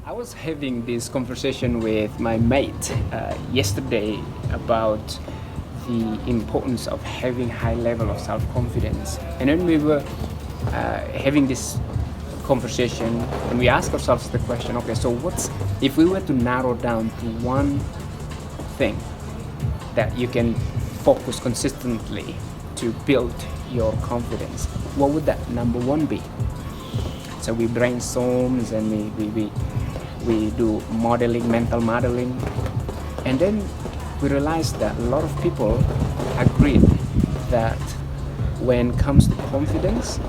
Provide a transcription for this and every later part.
I was having this conversation with my mate yesterday about the importance of having high level of self-confidence. And then we were having this conversation and we asked ourselves the question, okay, so what's, if we were to narrow down to one thing that you can focus consistently to build your confidence, what would that number one be? So we brainstorm and we do modeling, mental modeling, and then we realized that a lot of people agreed that when it comes to confidence,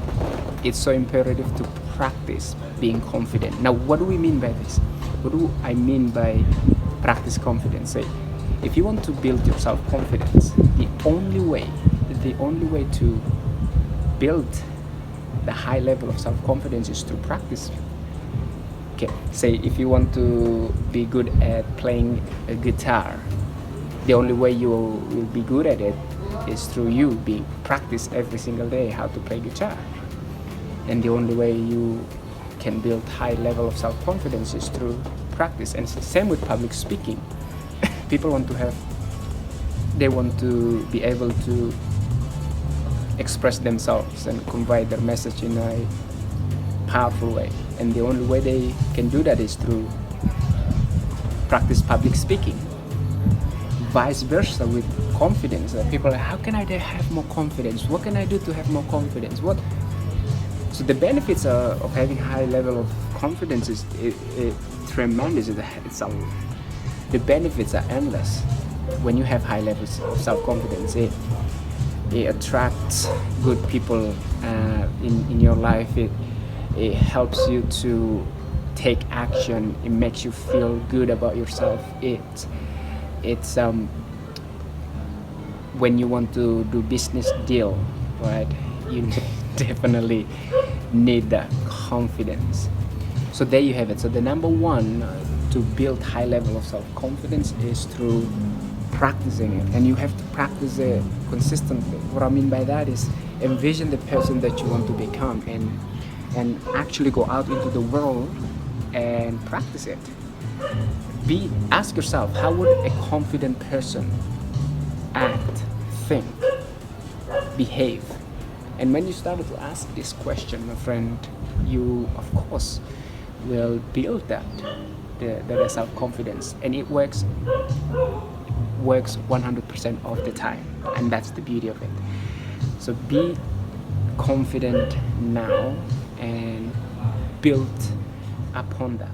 it's so imperative to practice being confident. Now, what do we mean by this? What do I mean by practice confidence? Say, if you want to build your self-confidence, the only way to build the high level of self-confidence is through practice. Okay, say if you want to be good at playing a guitar, the only way you will be good at it is through you being practice every single day how to play guitar. And the only way you can build high level of self-confidence is through practice. And same with public speaking. People want to be able to express themselves and convey their message in a powerful way, and the only way they can do that is through practice public speaking. Vice versa with confidence. People are like, how can I have more confidence? What can I do to have more confidence? So the benefits of having high level of confidence is tremendous. The benefits are endless. When you have high levels of self-confidence, it attracts good people in your life. It helps you to take action. It makes you feel good about yourself. It's when you want to do business deal, right? You definitely need that confidence. So there you have it. So the number one to build high level of self-confidence is through practicing it, and you have to practice it consistently. What I mean by that is envision the person that you want to become and actually go out into the world and practice it. Ask yourself, how would a confident person act, think, behave? And when you started to ask this question, my friend, you of course will build that self-confidence, and it works 100% of the time, and that's the beauty of it. So be confident now and build upon that.